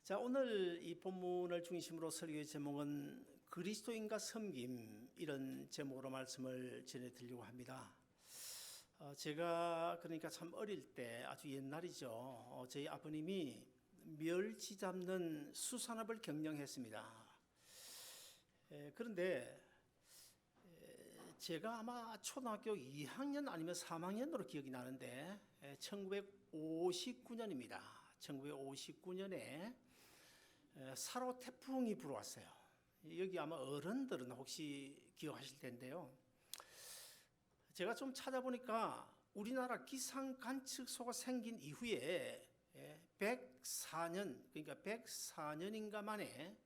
자, 오늘 이 본문을 중심으로 설교의 제목은 그리스도인과 섬김, 이런 제목으로 말씀을 전해드리려고 합니다. 제가 그러니까 참 어릴 때, 아주 옛날이죠, 저희 아버님이 멸치 잡는 수산업을 경영했습니다. 그런데 제가 아마 초등학교 2학년 아니면 3학년으로 기억이 나는데 1959년입니다. 1959년에 사로 태풍이 불어왔어요. 여기 아마 어른들은 혹시 기억하실 텐데요. 제가 좀 찾아보니까 우리나라 기상 관측소가 생긴 이후에 104년, 그러니까 104년인가 만에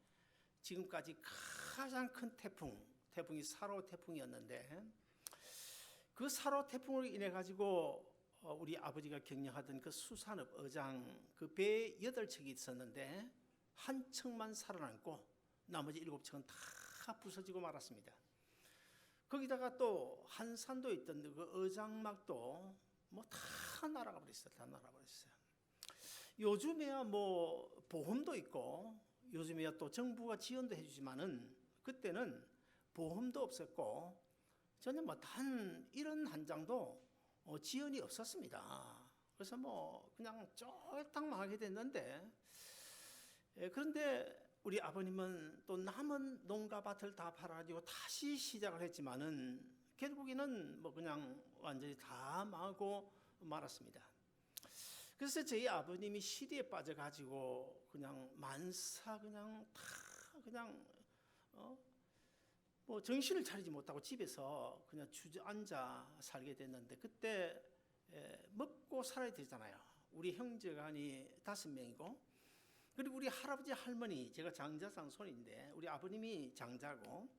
지금까지 가장 큰 태풍이 사로 태풍이었는데, 그 사로 태풍으로 인해 가지고 우리 아버지가 경영하던 그 수산업 어장, 그 배 8척이 있었는데 한 척만 살아남고 나머지 7척은 다 부서지고 말았습니다. 거기다가 또 한산도에 있던 그 어장막도 뭐 다 날아가 버렸어요. 다 날아가 버렸어요. 요즘에야 뭐 보험도 있고 요즘에야 또 정부가 지원도 해주지만은 그때는 보험도 없었고 전혀 뭐 단 이런 한 장도 지원이 없었습니다. 그래서 뭐 그냥 쫄딱 망하게 됐는데, 그런데 우리 아버님은 또 남은 농가 밭을 다 팔아가지고 다시 시작을 했지만은 결국에는 뭐 그냥 완전히 다 망하고 말았습니다. 그래서 저희 아버님이 시리에 빠져가지고 그냥 만사 그냥 다 그냥 뭐 정신을 차리지 못하고 집에서 그냥 주저앉아 살게 됐는데, 그때 먹고 살아야 되잖아요. 우리 형제간이 5명이고, 그리고 우리 할아버지 할머니, 제가 장자상손인데 우리 아버님이 장자고,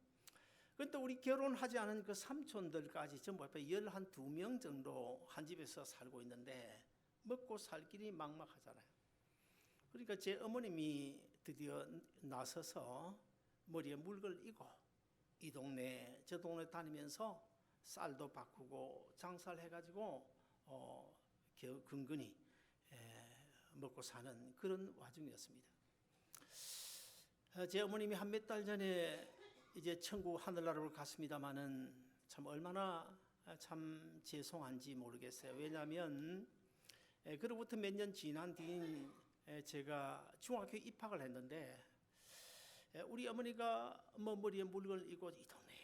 그런데 우리 결혼하지 않은 그 삼촌들까지 전부 앞에 12명 정도 한 집에서 살고 있는데 먹고 살 길이 막막하잖아요. 그러니까 제 어머님이 드디어 나서서 머리에 물걸 이고 이 동네 저 동네 다니면서 쌀도 바꾸고 장사를 해가지고 근근히 먹고 사는 그런 와중이었습니다. 제 어머님이 한 몇 달 전에 이제 천국 하늘나라로 갔습니다마는 참 얼마나 참 죄송한지 모르겠어요. 왜냐하면 그로부터 몇 년 지난 뒤인 제가 중학교 입학을 했는데, 우리 어머니가 뭐 머리에 물건을 이고 이 동네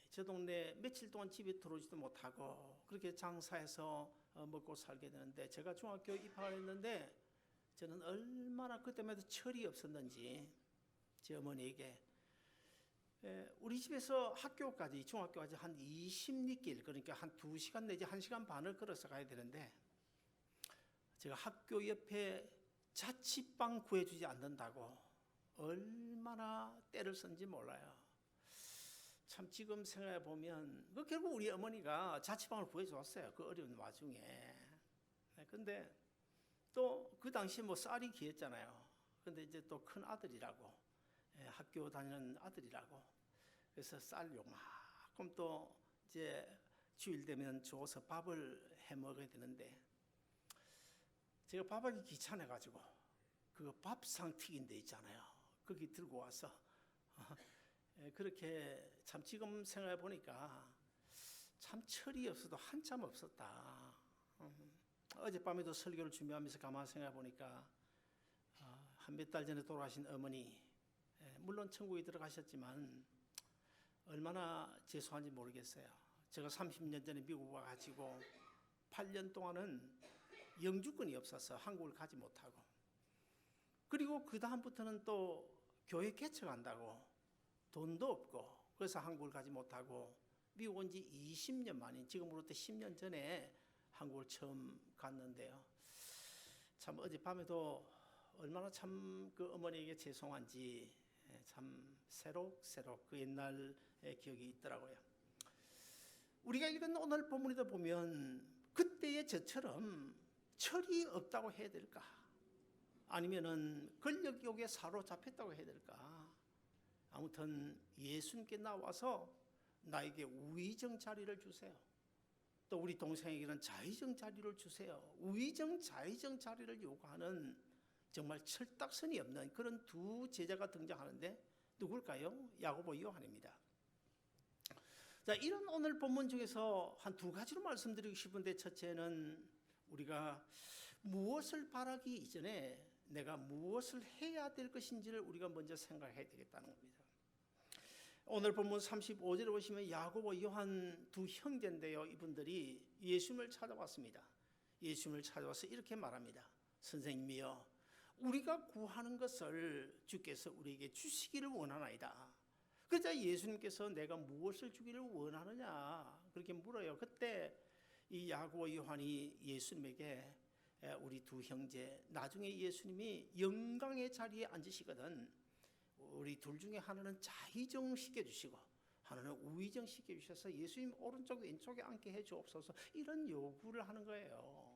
저 동네 며칠 동안 집에 들어오지도 못하고 그렇게 장사해서 먹고 살게 되는데, 제가 중학교 입학을 했는데 저는 얼마나 그때마다 철이 없었는지 제 어머니에게 우리 집에서 학교까지 중학교까지 한 20리길, 그러니까 한 2시간 내지 1시간 반을 걸어서 가야 되는데 제가 학교 옆에 자취방 구해주지 않는다고 얼마나 때를 썼는지 몰라요. 참 지금 생각해 보면 결국 우리 어머니가 자취방을 구해줬어요. 그 어려운 와중에. 근데 또 그 당시에 뭐 쌀이 귀했잖아요. 근데 이제 또 큰 아들이라고, 학교 다니는 아들이라고, 그래서 쌀 요만큼 또 이제 주일 되면 줘서 밥을 해 먹어야 되는데, 제가 밥하기 귀찮아가지고 그 밥상 튀긴 데 있잖아요. 거기 들고 와서 그렇게 참 지금 생각해 보니까 참 철이 없어도 한참 없었다. 어젯밤에도 설교를 준비하면서 가만히 생각해 보니까 한 몇 달 전에 돌아가신 어머니, 물론 천국에 들어가셨지만 얼마나 죄송한지 모르겠어요. 제가 30년 전에 미국 와가지고 8년 동안은 영주권이 없어서 한국을 가지 못하고, 그리고 그 다음부터는 또 교회 개척한다고 돈도 없고 그래서 한국을 가지 못하고 미국 온 지 20년 만인, 지금으로부터 10년 전에 한국을 처음 갔는데요. 참 어젯밤에도 얼마나 참 그 어머니에게 죄송한지 참 새록새록 그 옛날의 기억이 있더라고요. 우리가 읽은 오늘 본문에도 보면 그때의 저처럼 철이 없다고 해야 될까? 아니면은 권력욕에 사로잡혔다고 해야 될까? 아무튼 예수님께 나와서 나에게 우의정 자리를 주세요. 또 우리 동생에게는 자의정 자리를 주세요. 우의정 자의정 자리를 요구하는 정말 철딱선이 없는 그런 두 제자가 등장하는데 누굴까요? 야고보, 요한입니다. 자, 이런 오늘 본문 중에서 한 두 가지로 말씀드리고 싶은데, 첫째는 우리가 무엇을 바라기 이전에 내가 무엇을 해야 될 것인지를 우리가 먼저 생각해야 되겠다는 겁니다. 오늘 본문 35절에 보시면 야고보, 요한 두 형제인데요, 이분들이 예수님을 찾아왔습니다. 예수님을 찾아와서 이렇게 말합니다. 선생님이여, 우리가 구하는 것을 주께서 우리에게 주시기를 원하나이다. 그러자 예수님께서 내가 무엇을 주기를 원하느냐 그렇게 물어요. 그때 이 야고보, 요한이 예수님에게 우리 두 형제, 나중에 예수님이 영광의 자리에 앉으시거든 우리 둘 중에 하나는 좌의정 시켜주시고 하나는 우의정 시켜주셔서 예수님 오른쪽 왼쪽에 앉게 해주옵소서, 이런 요구를 하는 거예요.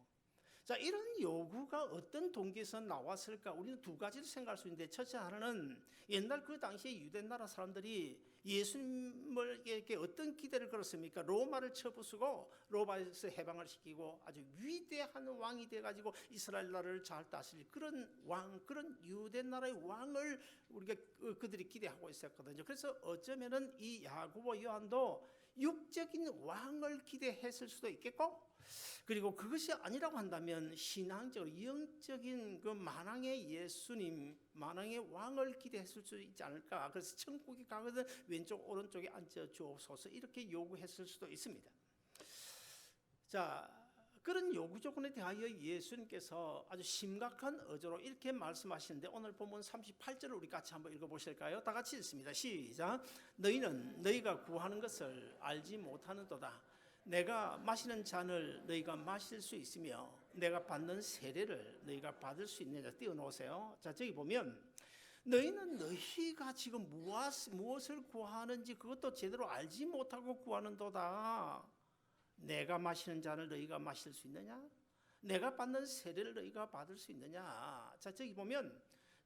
자, 이런 요구가 어떤 동기에서 나왔을까? 우리는 두 가지를 생각할 수 있는데, 첫째 하나는 옛날 그 당시에 유대 나라 사람들이 예수님에게 어떤 기대를 걸었습니까? 로마를 쳐부수고 로마에서 해방을 시키고 아주 위대한 왕이 돼가지고 이스라엘 나라를 잘 다스릴 그런 왕, 그런 유대 나라의 왕을 우리가 그들이 기대하고 있었거든요. 그래서 어쩌면은 이 야고보, 요한도 육적인 왕을 기대했을 수도 있겠고, 그리고 그것이 아니라고 한다면 신앙적으로 영적인 그 만왕의 예수님, 만왕의 왕을 기대했을 수 있지 않을까. 그래서 천국에 가거든 왼쪽 오른쪽에 앉아 주옵소서, 이렇게 요구했을 수도 있습니다. 자, 그런 요구 조건에 대하여 예수님께서 아주 심각한 어조로 이렇게 말씀하시는데, 오늘 본문 38절을 우리 같이 한번 읽어보실까요? 다 같이 읽습니다. 시작. 너희는 너희가 구하는 것을 알지 못하는도다. 내가 마시는 잔을 너희가 마실 수 있으며 내가 받는 세례를 너희가 받을 수 있느냐. 띄워놓으세요. 자, 저기 보면 너희는 너희가 지금 무엇을 구하는지 그것도 제대로 알지 못하고 구하는도다. 내가 마시는 잔을 너희가 마실 수 있느냐? 내가 받는 세례를 너희가 받을 수 있느냐? 자, 저기 보면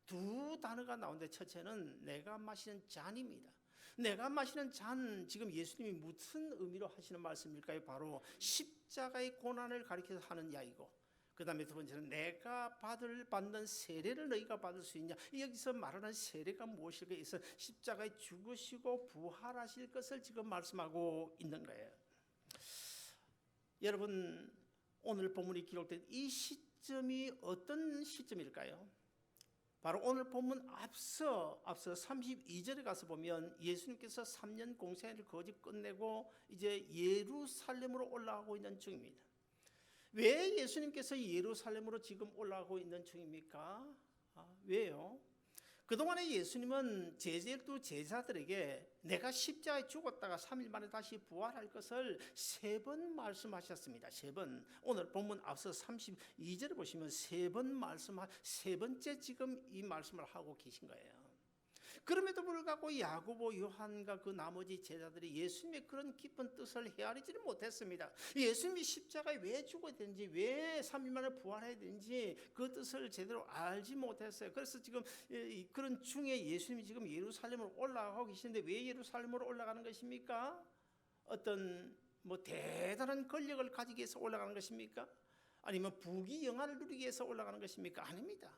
두 단어가 나오는데, 첫째는 내가 마시는 잔입니다. 내가 마시는 잔, 지금 예수님이 무슨 의미로 하시는 말씀일까요? 바로 십자가의 고난을 가리켜서 하는 이야기고, 그 다음에 두 번째는 내가 받는 세례를 너희가 받을 수 있냐. 여기서 말하는 세례가 무엇일까? 그래서 십자가에 죽으시고 부활하실 것을 지금 말씀하고 있는 거예요. 여러분, 오늘 본문이 기록된 이 시점이 어떤 시점일까요? 바로 오늘 본문 앞서 32절에 가서 보면 예수님께서 3년 공생애를 거의 끝내고 이제 예루살렘으로 올라가고 있는 중입니다. 왜 예수님께서 예루살렘으로 지금 올라가고 있는 중입니까? 왜요? 그동안에 예수님은 제자들에게 내가 십자가에 죽었다가 3일 만에 다시 부활할 것을 3번 말씀하셨습니다. 3번. 오늘 본문 앞서 32절을 보시면 3번 세 번째 지금 이 말씀을 하고 계신 거예요. 그럼에도 불구하고 야고보, 요한과 그 나머지 제자들이 예수님의 그런 깊은 뜻을 헤아리지를 못했습니다. 예수님이 십자가에 왜 죽어야 되는지, 왜 3일 만에 부활해야 되는지 그 뜻을 제대로 알지 못했어요. 그래서 지금 그런 중에 예수님이 지금 예루살렘으로 올라가고 계시는데, 왜 예루살렘으로 올라가는 것입니까? 어떤 대단한 권력을 가지기 위해서 올라가는 것입니까? 아니면 부귀영화를 누리기 위해서 올라가는 것입니까? 아닙니다.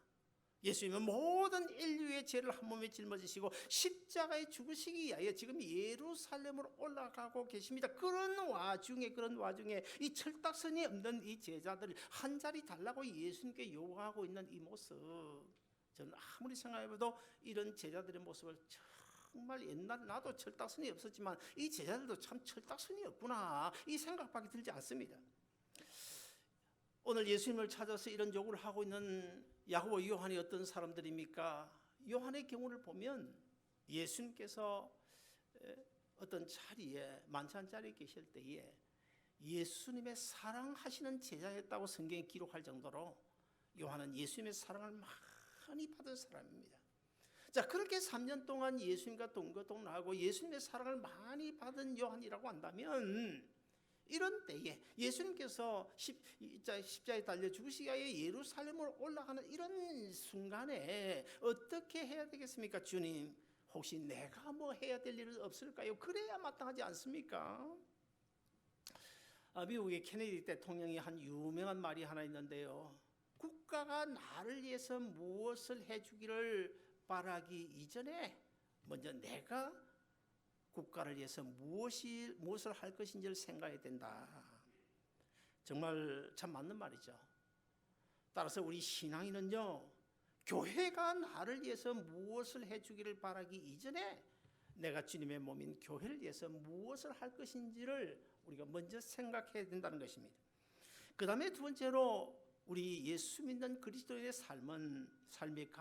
예수님은 모든 인류의 죄를 한 몸에 짊어지시고 십자가에 죽으시기 위하여 지금 예루살렘으로 올라가고 계십니다. 그런 와중에 이 철딱선이 없는 이 제자들 한 자리 달라고 예수님께 요구하고 있는 이 모습, 저는 아무리 생각해봐도 이런 제자들의 모습을 정말 옛날에 나도 철딱선이 없었지만 이 제자들도 참 철딱선이 없구나, 이 생각밖에 들지 않습니다. 오늘 예수님을 찾아서 이런 요구를 하고 있는 야고보, 요한이 어떤 사람들입니까? 요한의 경우를 보면 예수님께서 어떤 자리에 만찬 자리에 계실 때에 예수님의 사랑하시는 제자였다고 성경에 기록할 정도로 요한은 예수님의 사랑을 많이 받은 사람입니다. 자, 그렇게 3년 동안 예수님과 동거동락하고 예수님의 사랑을 많이 받은 요한이라고 한다면, 이런 때에 예수님께서 십자가에 달려 죽으시기 위하여 예루살렘으로 올라가는 이런 순간에 어떻게 해야 되겠습니까? 주님, 혹시 내가 해야 될 일은 없을까요? 그래야 마땅하지 않습니까? 미국의 케네디 대통령이 한 유명한 말이 하나 있는데요, 국가가 나를 위해서 무엇을 해주기를 바라기 이전에 먼저 내가 국가를 위해서 무엇을 할 것인지를 생각해야 된다. 정말 참 맞는 말이죠. 따라서 우리 신앙인은요, 교회가 나를 위해서 무엇을 해주기를 바라기 이전에 내가 주님의 몸인 교회를 위해서 무엇을 할 것인지를 우리가 먼저 생각해야 된다는 것입니다. 그 다음에 두 번째로 우리 예수 믿는 그리스도인의 삶의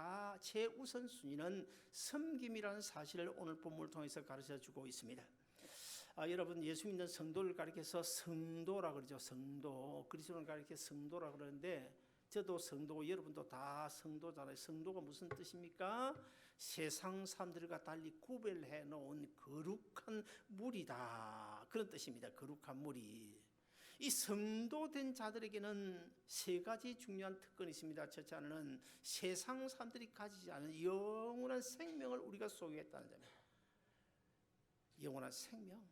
최우선순위는 섬김이라는 사실을 오늘 본문을 통해서 가르쳐주고 있습니다. 여러분, 예수 믿는 성도를 가리켜서 성도라 그러죠. 성도, 그리스도를 가리켜 성도라 그러는데 저도 성도고 여러분도 다 성도잖아요. 성도가 무슨 뜻입니까? 세상 사람들과 달리 구별해 놓은 거룩한 무리다, 그런 뜻입니다. 거룩한 무리. 이 성도된 자들에게는 세 가지 중요한 특권이 있습니다. 첫째 하나는 세상 사람들이 가지지 않은 영원한 생명을 우리가 소유했다는 점입니다. 영원한 생명.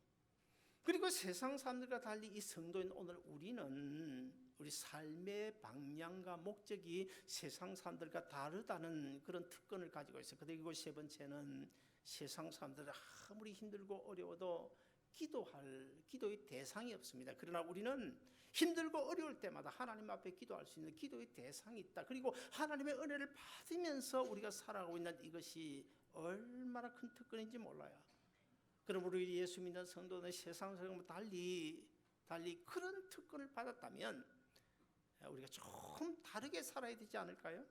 그리고 세상 사람들과 달리 이 성도인 오늘 우리는 우리 삶의 방향과 목적이 세상 사람들과 다르다는 그런 특권을 가지고 있어요. 그리고 세 번째는 세상 사람들은 아무리 힘들고 어려워도 기도의 대상이 없습니다. 그러나 우리는 힘들고 어려울 때마다 하나님 앞에 기도할 수 있는 기도의 대상이 있다. 그리고 하나님의 은혜를 받으면서 우리가 살아가고 있는 이것이 얼마나 큰 특권인지 몰라요. 그럼 우리 예수 믿는 성도는 세상 사람과 달리 그런 특권을 받았다면 우리가 조금 다르게 살아야 되지 않을까요?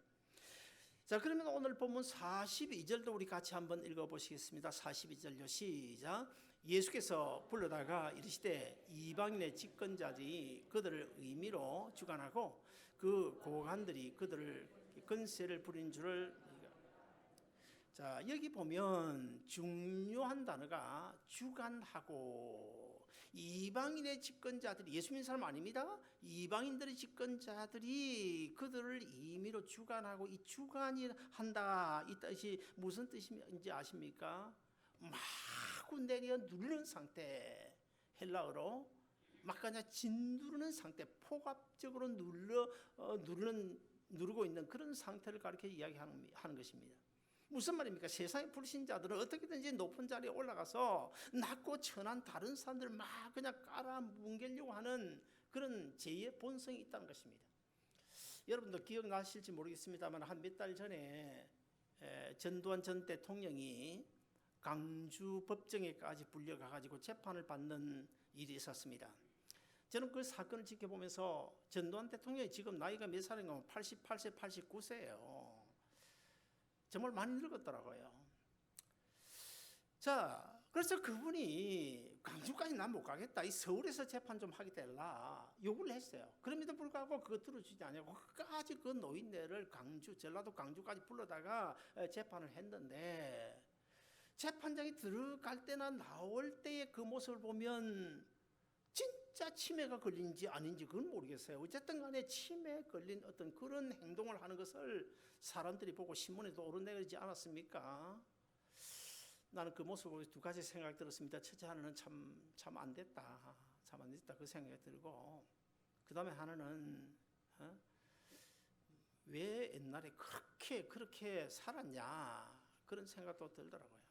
자, 그러면 오늘 본문 42절도 우리 같이 한번 읽어보시겠습니다. 42절요, 시작. 예수께서 불러다가 이르시되 이방인의 집권자들이 그들을 의미로 주관하고 그 고관들이 그들을 권세를 부린 줄을. 자, 여기 보면 중요한 단어가 주관하고, 이방인의 집권자들이, 예수 믿는 사람 아닙니다. 이방인들의 집권자들이 그들을 임의로 주관하고, 이 주관이 한다, 이 뜻이 무슨 뜻인지 아십니까? 마구 내려 누르는 상태, 헬라어로 막 그냥 짓누르는 상태, 포괄적으로 누르고 있는 그런 상태를 가리켜 이야기하는 것입니다. 무슨 말입니까? 세상의 불신자들은 어떻게든지 높은 자리에 올라가서 낮고 천한 다른 사람들을 막 그냥 깔아뭉개려고 하는 그런 죄의 본성이 있다는 것입니다. 여러분도 기억나실지 모르겠습니다만 한 몇 달 전에 전두환 전 대통령이 강주 법정에까지 불려가가지고 재판을 받는 일이 있었습니다. 저는 그 사건을 지켜보면서 전두환 대통령이 지금 나이가 몇 살인가, 88세, 89세예요. 정말 많이 늙었더라고요. 자, 그래서 그분이 강주까지 난 못 가겠다, 이 서울에서 재판 좀 하게 달라 요구를 했어요. 그럼에도 불구하고 그거 들어주지 않냐고 끝까지 그 노인네를 전라도 강주까지 불러다가 재판을 했는데, 재판장에 들어갈 때나 나올 때의 그 모습을 보면 진짜 치매가 걸린지 아닌지 그건 모르겠어요. 어쨌든 간에 치매에 걸린 어떤 그런 행동을 하는 것을 사람들이 보고 신문에도 오르내리지 않았습니까? 나는 그 모습을 두 가지 생각이 들었습니다. 첫째 하나는 참 안 됐다, 그 생각이 들고, 그 다음에 하나는 왜 옛날에 그렇게 살았냐, 그런 생각도 들더라고요.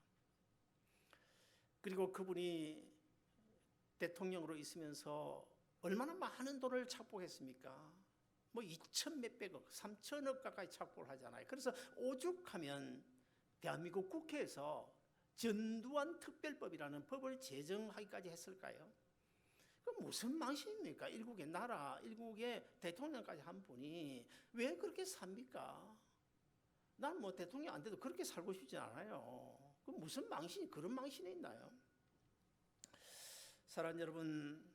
그리고 그분이 대통령으로 있으면서 얼마나 많은 돈을 착복했습니까? 뭐 2천 몇백억, 3천억 가까이 착복을 하잖아요. 그래서 오죽하면 대한민국 국회에서 전두환 특별법이라는 법을 제정하기까지 했을까요? 그 무슨 망신입니까? 일국의 대통령까지 한 분이 왜 그렇게 삽니까? 난 뭐 대통령 안 돼도 그렇게 살고 싶지 않아요. 그 무슨 그런 망신이 있나요? 사랑하는 여러분,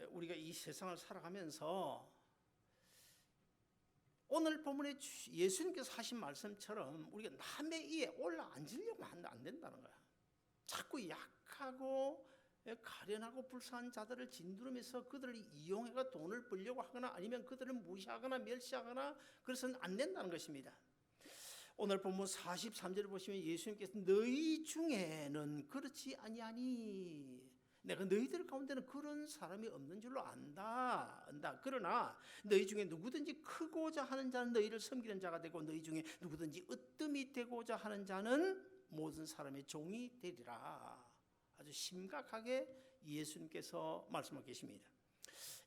우리가 이 세상을 살아가면서 오늘 본문에 예수님께서 하신 말씀처럼 우리가 남의 이에 올라앉으려고 하면 안 된다는 거야. 자꾸 약하고 가련하고 불쌍한 자들을 짓누르면서 그들을 이용해가 돈을 벌려고 하거나 아니면 그들을 무시하거나 멸시하거나 그래서는 안 된다는 것입니다. 오늘 본문 43절을 보시면 예수님께서 너희 중에는 그렇지 아니하니, 내가 너희들 가운데는 그런 사람이 없는 줄로 안다. 그러나 너희 중에 누구든지 크고자 하는 자는 너희를 섬기는 자가 되고 너희 중에 누구든지 으뜸이 되고자 하는 자는 모든 사람의 종이 되리라. 아주 심각하게 예수님께서 말씀하고 계십니다.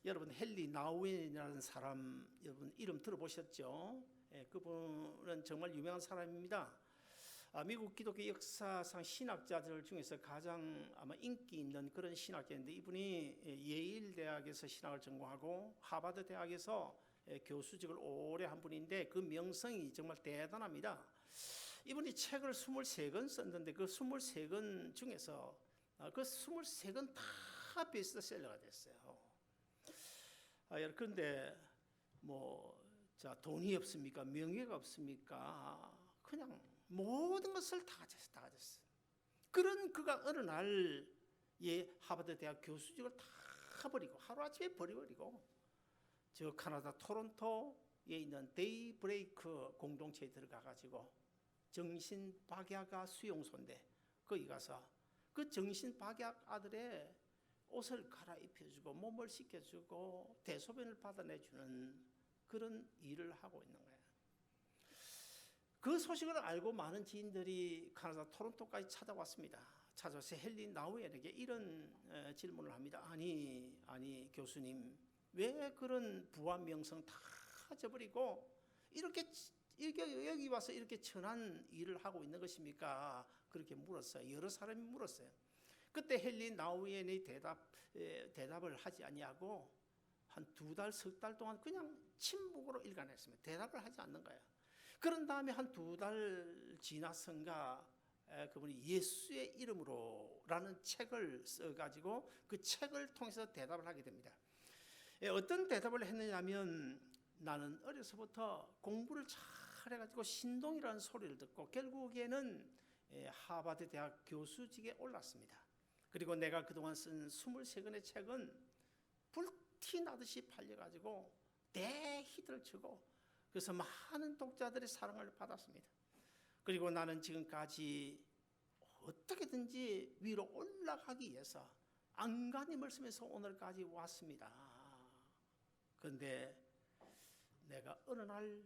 여러분 헨리 나우엔이라는 사람 여러분 이름 들어보셨죠? 그분은 정말 유명한 사람입니다. 미국 기독교 역사상 신학자들 중에서 가장 아마 인기 있는 그런 신학자인데 이분이 예일 대학에서 신학을 전공하고 하버드 대학에서 교수직을 오래 한 분인데 그 명성이 정말 대단합니다. 이분이 책을 23권 썼는데 그 23권 중에서 그 23권 다 베스트셀러가 됐어요. 그런데 자, 돈이 없습니까? 명예가 없습니까? 그냥 모든 것을 다 가졌어요. 그런 그가 어느 날 하버드 대학 교수직을 다 버리고 하루아침에 버려버리고 저 캐나다 토론토에 있는 데이브레이크 공동체에 들어가가지고 정신박약아 수용소인데 거기 가서 그 정신박약 아들의 옷을 갈아입혀주고 몸을 씻겨주고 대소변을 받아내주는 그런 일을 하고 있는 거예요. 그 소식을 알고 많은 지인들이 캐나다 토론토까지 찾아왔습니다. 찾아와서 헨리 나우엔에게 이런 질문을 합니다. 아니 교수님 왜 그런 부와 명성 다 저버리고 이렇게 여기 와서 이렇게 천한 일을 하고 있는 것입니까? 그렇게 물었어요. 여러 사람이 물었어요. 그때 헨리 나우엔의 대답을 하지 아니하고 한 2달, 3달 동안 그냥 침묵으로 일관했습니다. 대답을 하지 않는 거예요. 그런 다음에 한 2달 지나선가 그분이 예수의 이름으로라는 책을 써가지고 그 책을 통해서 대답을 하게 됩니다. 어떤 대답을 했느냐면 나는 어려서부터 공부를 잘 해가지고 신동이라는 소리를 듣고 결국에는 하버드 대학 교수직에 올랐습니다. 그리고 내가 그동안 쓴 23권의 책은 불티나듯이 팔려가지고 대히트를 치고 그래서 많은 독자들의 사랑을 받았습니다. 그리고 나는 지금까지 어떻게든지 위로 올라가기 위해서 안간힘을 쓰면서 오늘까지 왔습니다. 그런데 내가 어느 날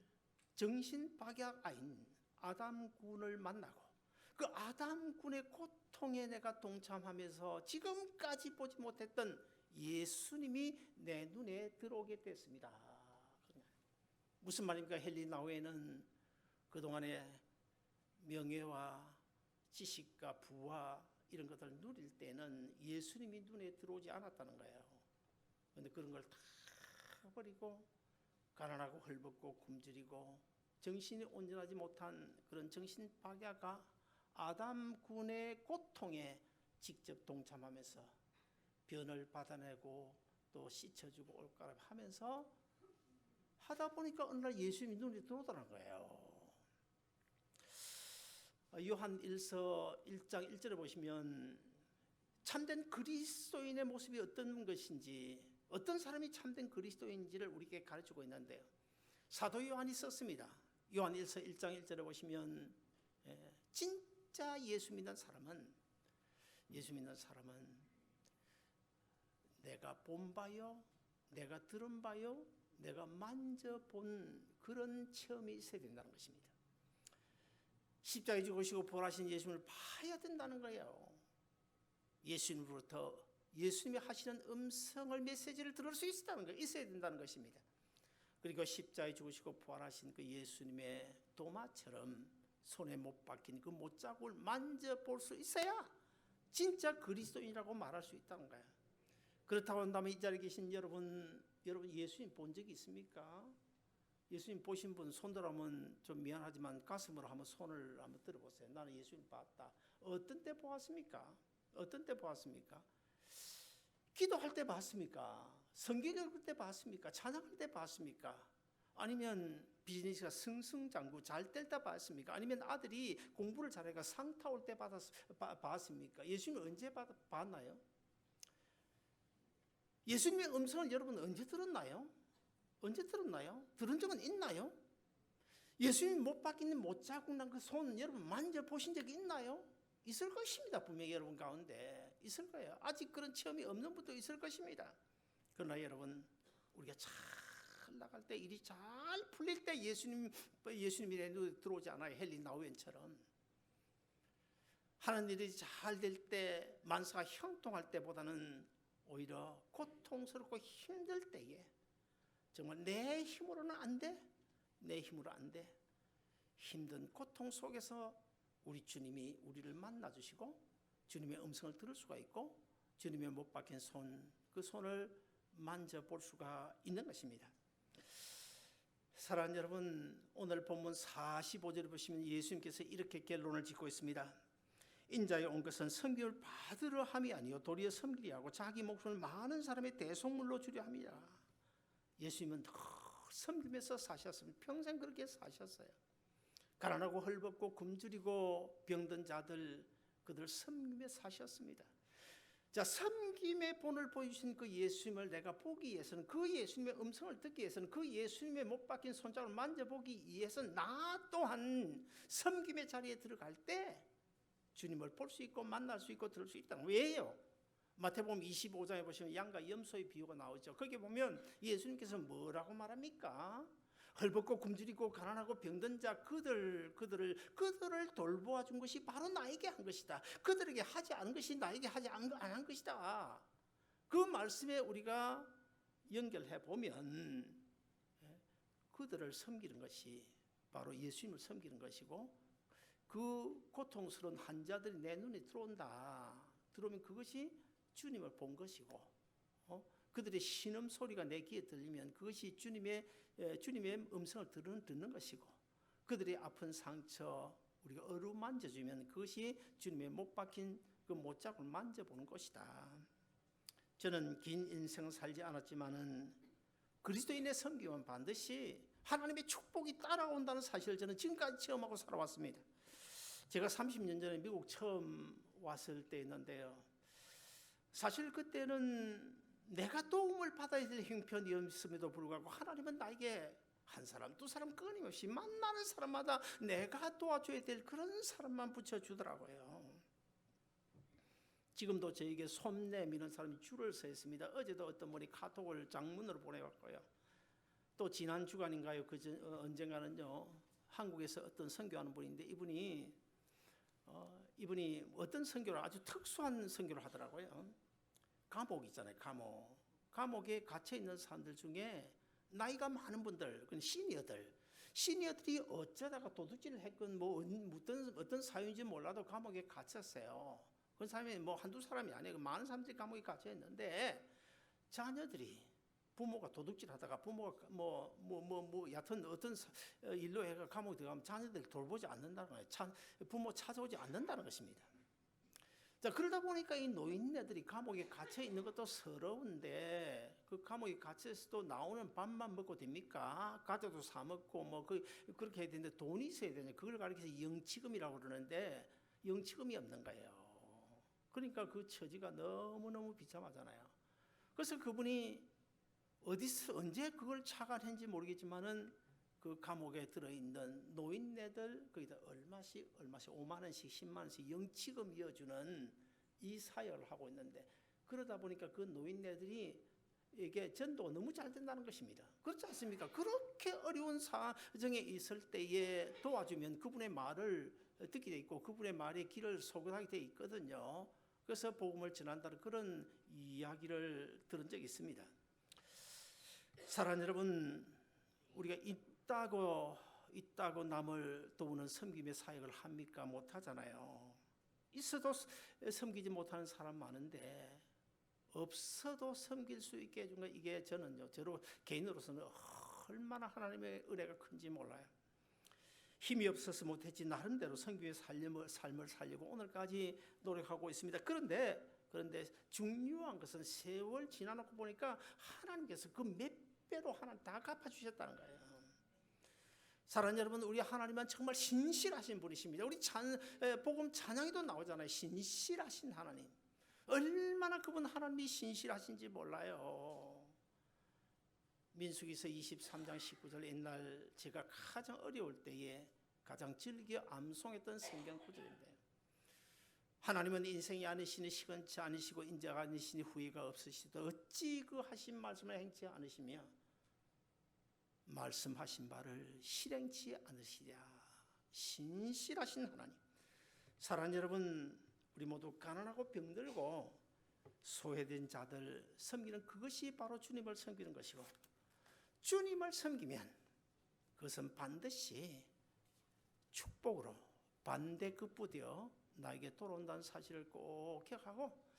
정신박약아인 아담군을 만나고 그 아담군의 고통에 내가 동참하면서 지금까지 보지 못했던 예수님이 내 눈에 들어오게 됐습니다. 무슨 말입니까? 헨리 나우엔은 그동안의 명예와 지식과 부와 이런 것들을 누릴 때는 예수님이 눈에 들어오지 않았다는 거예요. 그런데 그런 걸 다 버리고 가난하고 헐벗고 굶주리고 정신이 온전하지 못한 그런 정신박야가 아담군의 고통에 직접 동참하면서 변을 받아내고 또 씻어주고 올가락하면서 하다 보니까 어느 날 예수님이 눈에 들어오더라는 거예요. 요한 1서 1장 1절에 보시면 참된 그리스도인의 모습이 어떤 것인지 어떤 사람이 참된 그리스도인지를 우리에게 가르치고 있는데요. 사도 요한이 썼습니다. 요한 1서 1장 1절에 보시면 진짜 예수 믿는 사람은 내가 본 바요, 내가 들은 바요, 내가 만져본 그런 체험이 있어야 된다는 것입니다. 십자가에 죽으시고 부활하신 예수님을 봐야 된다는 거예요. 예수님으로부터 예수님이 하시는 음성을 메시지를 들을 수 있어야 된다는 것입니다. 그리고 십자가에 죽으시고 부활하신 그 예수님의 도마처럼 손에 못 박힌 그 못자국을 만져볼 수 있어야 진짜 그리스도인이라고 말할 수 있다는 거예요. 그렇다고 한다면 이 자리에 계신 여러분 예수님 본 적이 있습니까? 예수님 보신 분 손들어보면 좀 미안하지만 가슴으로 한번 손을 한번 들어보세요. 나는 예수님 봤다. 어떤 때 보았습니까? 어떤 때 보았습니까? 기도할 때 봤습니까? 성경 읽을 때 봤습니까? 찬양할 때 봤습니까? 아니면 비즈니스가 승승장구 잘 될 때 봤습니까? 아니면 아들이 공부를 잘해가 상 타올 때 봤습니까? 예수님 언제 봤나요? 예수님의 음성을 여러분 언제 들었나요? 언제 들었나요? 들은 적은 있나요? 예수님 못 박히는 못자국 난 그 손 여러분 만져보신 적이 있나요? 있을 것입니다. 분명히 여러분 가운데. 있을 거예요. 아직 그런 체험이 없는 분도 있을 것입니다. 그러나 여러분, 우리가 잘 나갈 때, 일이 잘 풀릴 때 예수님이 내 눈에 들어오지 않아요. 헨리 나우엔처럼. 하는 일이 잘 될 때, 만사가 형통할 때보다는 오히려 고통스럽고 힘들 때에 정말 내 힘으로는 안 돼. 내 힘으로 안 돼. 힘든 고통 속에서 우리 주님이 우리를 만나주시고 주님의 음성을 들을 수가 있고 주님의 못 박힌 손, 그 손을 만져볼 수가 있는 것입니다. 사랑하는 여러분, 오늘 본문 45절을 보시면 예수님께서 이렇게 결론을 짓고 있습니다. 인자에 온 것은 섬김을 받으려 함이 아니요 도리어 섬기려 하고 자기 목숨을 많은 사람의 대속물로 주려 함이라. 예수님은 늘 섬김에서 사셨습니다. 평생 그렇게 사셨어요. 가난하고 헐벗고 굶주리고 병든 자들, 그들 섬김에 사셨습니다. 자, 섬김의 본을 보여주신 그 예수님을 내가 보기 위해서는, 그 예수님의 음성을 듣기 위해서는, 그 예수님의 못 박힌 손자를 만져보기 위해서는 나 또한 섬김의 자리에 들어갈 때 주님을 볼 수 있고 만날 수 있고 들을 수 있다. 왜요? 마태복음 25장에 보시면 양과 염소의 비유가 나오죠. 거기 보면 예수님께서 뭐라고 말합니까? 헐벗고 굶주리고 가난하고 병든 자 그들을 돌보아 준 것이 바로 나에게 한 것이다. 그들에게 하지 않은 것이 나에게 하지 않은 것이다. 그 말씀에 우리가 연결해 보면 그들을 섬기는 것이 바로 예수님을 섬기는 것이고, 그 고통스러운 환자들이 내 눈에 들어온다. 들어오면 그것이 주님을 본 것이고, 그들의 신음소리가 내 귀에 들리면 그것이 주님의 음성을 듣는 것이고, 그들의 아픈 상처 우리가 어루만져주면 그것이 주님의 못 박힌 그 못자국을 만져보는 것이다. 저는 긴 인생 살지 않았지만은 그리스도인의 섬김은 반드시 하나님의 축복이 따라온다는 사실을 저는 지금까지 체험하고 살아왔습니다. 제가 30년 전에 미국 처음 왔을 때였는데요. 사실 그때는 내가 도움을 받아야 될 형편이었음에도 불구하고 하나님은 나에게 한 사람, 두 사람 끊임없이 만나는 사람마다 내가 도와줘야 될 그런 사람만 붙여주더라고요. 지금도 저에게 손 내미는 사람이 줄을 서 있습니다. 어제도 어떤 분이 카톡을 장문으로 보내왔고요. 또 지난 주간인가요? 언젠가는요, 한국에서 어떤 선교하는 분인데 이분이 어떤 선교를, 아주 특수한 선교를 하더라고요. 감옥 있잖아요. 감옥에 갇혀 있는 사람들 중에 나이가 많은 분들, 시니어들이 어쩌다가 도둑질을 했건 어떤 사유인지 몰라도 감옥에 갇혔어요. 그 사람이 한두 사람이 아니에요. 많은 사람들이 감옥에 갇혀 있는데, 자녀들이 부모가 도둑질하다가 부모가 여하튼 어떤 일로 해가 감옥에 들어가면 자녀들 돌보지 않는다는 거예요. 부모 찾아오지 않는다는 것입니다. 자, 그러다 보니까 이 노인네들이 감옥에 갇혀 있는 것도 서러운데, 그 감옥에 갇혀서도 나오는 밥만 먹고 됩니까? 과자도 사 먹고 그렇게 해야 되는데 돈이 있어야 되냐? 그걸 가리켜서 영치금이라고 그러는데 영치금이 없는 거예요. 그러니까 그 처지가 너무너무 비참하잖아요. 그래서 그분이 어디서 언제 그걸 착안했는지 모르겠지만은 그 감옥에 들어있는 노인네들 거기다 얼마씩 5만 원씩 10만 원씩 영치금 이어주는 이 사역을 하고 있는데, 그러다 보니까 그 노인네들이 이게 전도가 너무 잘 된다는 것입니다. 그렇지 않습니까? 그렇게 어려운 사정에 있을 때에 도와주면 그분의 말을 듣게 돼 있고 그분의 말에 귀를 소근하게 돼 있거든요. 그래서 복음을 전한다는 그런 이야기를 들은 적이 있습니다. 사랑하는 여러분, 우리가 있다고 남을 도우는 섬김의 사역을 합니까? 못하잖아요. 있어도 섬기지 못하는 사람 많은데 없어도 섬길 수 있게 해준 거, 이게 저는요, 저로 개인으로서는 얼마나 하나님의 은혜가 큰지 몰라요. 힘이 없어서 못했지 나름대로 섬김의 삶을 살려고 오늘까지 노력하고 있습니다. 그런데 중요한 것은 세월 지나놓고 보니까 하나님께서 그 몇 배로 하나님 다 갚아주셨다는 거예요. 사랑하는 여러분, 우리 하나님은 정말 신실하신 분이십니다. 우리 복음 찬양에도 나오잖아요. 신실하신 하나님. 얼마나 그분 하나님이 신실하신지 몰라요. 민수기서 23장 19절, 옛날 제가 가장 어려울 때에 가장 즐겨 암송했던 성경 구절인데, 하나님은 인생이 아니시니 시건치 아니시고 인자가 아니시니 후회가 없으시다. 어찌 그 하신 말씀을 행치 않으시며 말씀하신 바를 실행치 않으시랴. 신실하신 하나님. 사랑하는 여러분, 우리 모두 가난하고 병들고 소외된 자들 섬기는 그것이 바로 주님을 섬기는 것이고, 주님을 섬기면 그것은 반드시 축복으로 반대급부되어 나에게 돌아온다는 사실을 꼭 기억하고,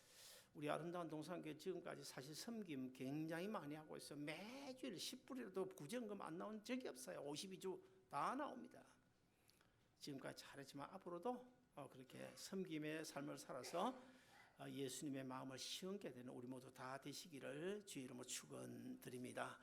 우리 아름다운 동산교회 지금까지 사실 섬김 굉장히 많이 하고 있어요. 매주일 10불이라도 구제금 안 나온 적이 없어요. 52주 다 나옵니다. 지금까지 잘했지만 앞으로도 그렇게 섬김의 삶을 살아서 예수님의 마음을 시원케 되는 우리 모두 다 되시기를 주의 이름으로 축원드립니다.